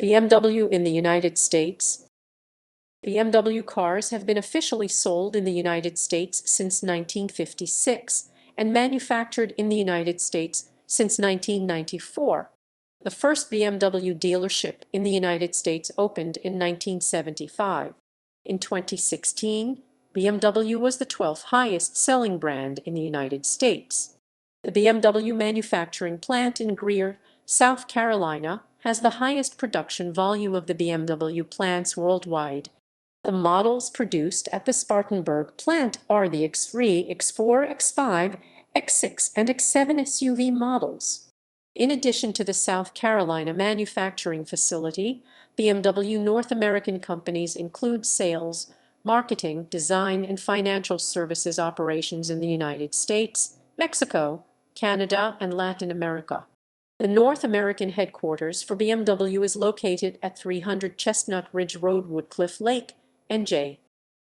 BMW in the United States. BMW cars have been officially sold in the United States since 1956 and manufactured in the United States since 1994. The first BMW dealership in the United States opened in 1975. In 2016, BMW was the 12th highest selling brand in the United States. The BMW manufacturing plant in Greer, South Carolina, has the highest production volume of the BMW plants worldwide. The models produced at the Spartanburg plant are the X3, X4, X5, X6, and X7 SUV models. In addition to the South Carolina manufacturing facility, BMW North American companies include sales, marketing, design, and financial services operations in the United States, Mexico, Canada, and Latin America. The North American headquarters for BMW is located at 300 Chestnut Ridge Road, Woodcliff Lake, NJ.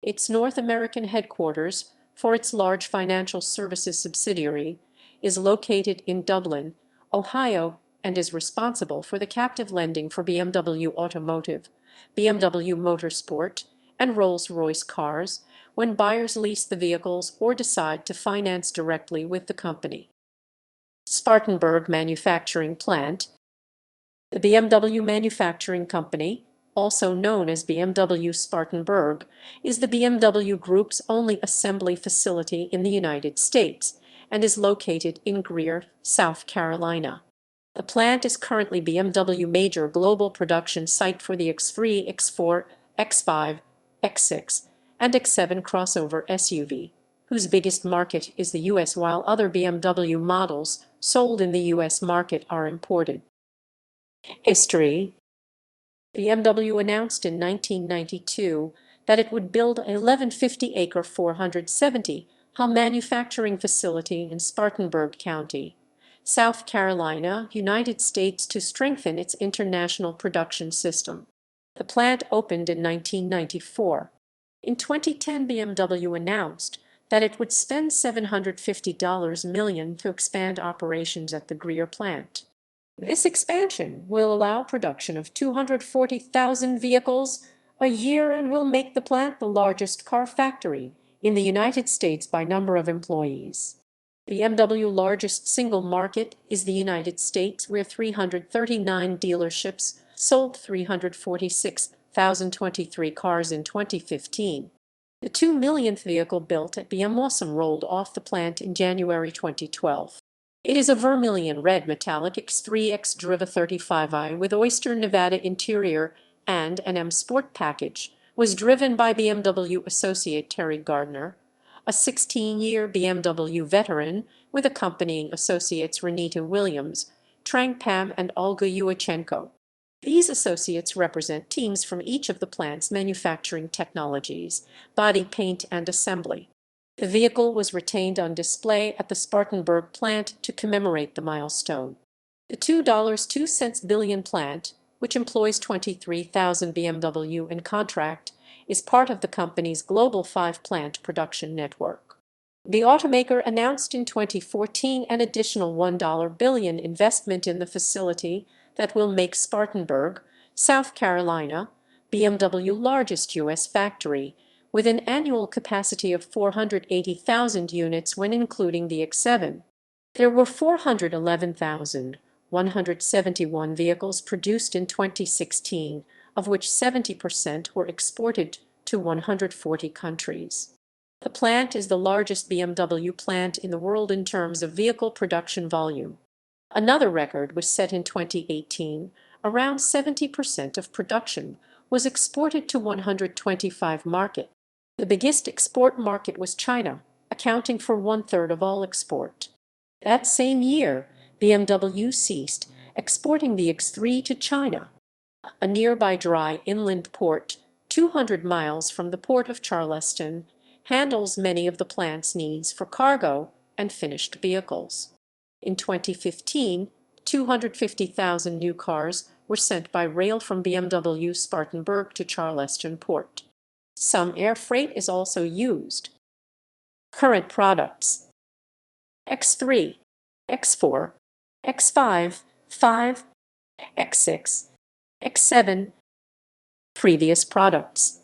Its North American headquarters, for its large financial services subsidiary, is located in Dublin, Ohio, and is responsible for the captive lending for BMW Automotive, BMW Motorsport, and Rolls-Royce cars when buyers lease the vehicles or decide to finance directly with the company. Spartanburg Manufacturing Plant. The BMW Manufacturing Company, also known as BMW Spartanburg, is the BMW Group's only assembly facility in the United States and is located in Greer, South Carolina. The plant is currently BMW major global production site for the X3, X4, X5, X6, and X7 crossover SUV, whose biggest market is the US, while other BMW models sold in the US market are imported. History. BMW announced in 1992 that it would build a 1,150-acre 470-ha manufacturing facility in Spartanburg County, South Carolina, United States, to strengthen its international production system. The plant opened in 1994. In 2010, BMW announced that it would spend $750 million to expand operations at the Greer plant. This expansion will allow production of 240,000 vehicles a year and will make the plant the largest car factory in the United States by number of employees. BMW's largest single market is the United States, where 339 dealerships sold 346,023 cars in 2015. The 2 millionth vehicle built at BMW rolled off the plant in January 2012. It is a vermilion red metallic X3 X-Driva 35i with Oyster Nevada interior and an M Sport package, was driven by BMW associate Terry Gardner, a 16-year BMW veteran with accompanying associates Renita Williams, Trang Pham, and Olga Yuachenko. These associates represent teams from each of the plant's manufacturing technologies, body paint, and assembly. The vehicle was retained on display at the Spartanburg plant to commemorate the milestone. The $2.02 billion plant, which employs 23,000 BMW in contract, is part of the company's global 5-plant production network. The automaker announced in 2014 an additional $1 billion investment in the facility that will make Spartanburg, South Carolina, BMW's largest U.S. factory, with an annual capacity of 480,000 units when including the X7. There were 411,171 vehicles produced in 2016, of which 70% were exported to 140 countries. The plant is the largest BMW plant in the world in terms of vehicle production volume. Another record was set in 2018. Around 70% of production was exported to 125 markets. The biggest export market was China, accounting for 1/3 of all export. That same year, BMW ceased exporting the X3 to China. A nearby dry inland port, 200 miles from the port of Charleston, handles many of the plant's needs for cargo and finished vehicles. In 2015, 250,000 new cars were sent by rail from BMW Spartanburg to Charleston port. Some air freight is also used. Current products: X3, X4, X5, 5, X6, X7. Previous products: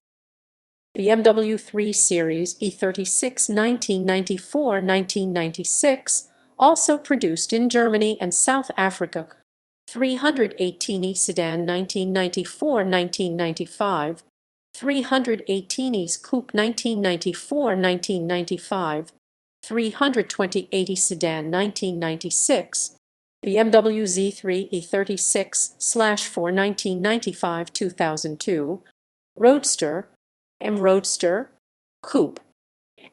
BMW 3 Series E36 1994-1996, also produced in Germany and South Africa. 318e Sedan 1994-1995, 318es Coupe 1994-1995, 320e Sedan 1996, BMW Z3 E36/4 1995-2002, Roadster, M Roadster, Coupe,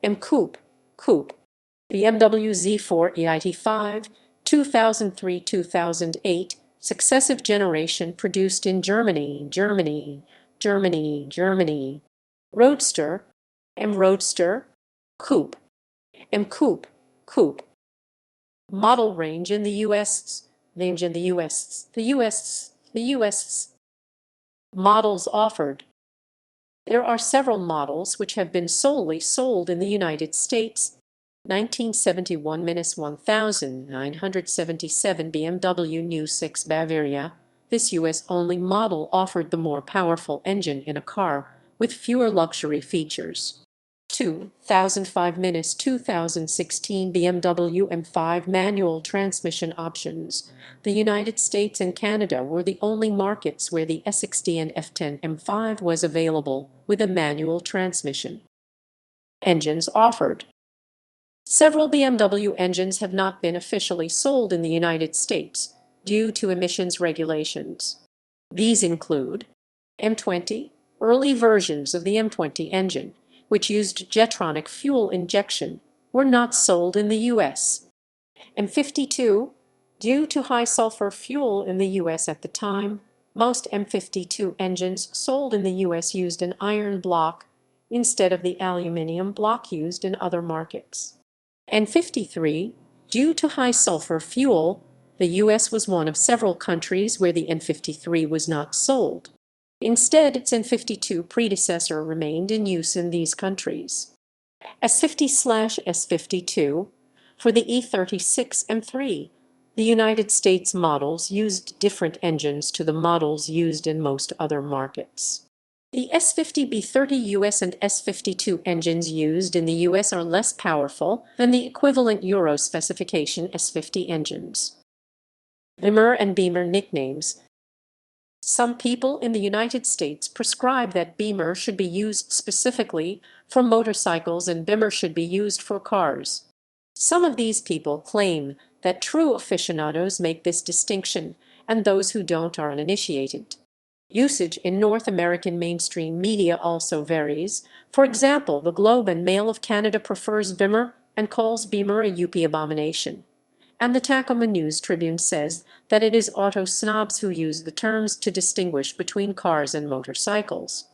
M Coupe, Coupe, BMW Z4 EIT5, 2003-2008, successive generation produced in Germany, Roadster, M Roadster, Coupe, M Coupe, Coupe. Model range in the U.S. Models offered. There are several models which have been solely sold in the United States. 1971-1977 BMW New 6 Bavaria. This US-only model offered the more powerful engine in a car, with fewer luxury features. 2005-2016 BMW M5 manual transmission options. The United States and Canada were the only markets where the S60 and F10 M5 was available, with a manual transmission. Engines offered. Several BMW engines have not been officially sold in the United States due to emissions regulations. These include M20, early versions of the M20 engine, which used Jetronic fuel injection, were not sold in the U.S. M52, due to high sulfur fuel in the U.S. at the time, most M52 engines sold in the U.S. used an iron block instead of the aluminum block used in other markets. N53, due to high sulfur fuel, the U.S. was one of several countries where the N53 was not sold. Instead, its N52 predecessor remained in use in these countries. S50/S52, for the E36 M3, the United States models used different engines to the models used in most other markets. The S50B30 US and S52 engines used in the US are less powerful than the equivalent Euro specification S50 engines. Beamer and Beamer nicknames. Some people in the United States prescribe that Beamer should be used specifically for motorcycles and Beamer should be used for cars. Some of these people claim that true aficionados make this distinction, and those who don't are uninitiated. Usage in North American mainstream media also varies. For example, the Globe and Mail of Canada prefers Beamer and calls Beamer a Yuppie abomination. And the Tacoma News Tribune says that it is auto snobs who use the terms to distinguish between cars and motorcycles.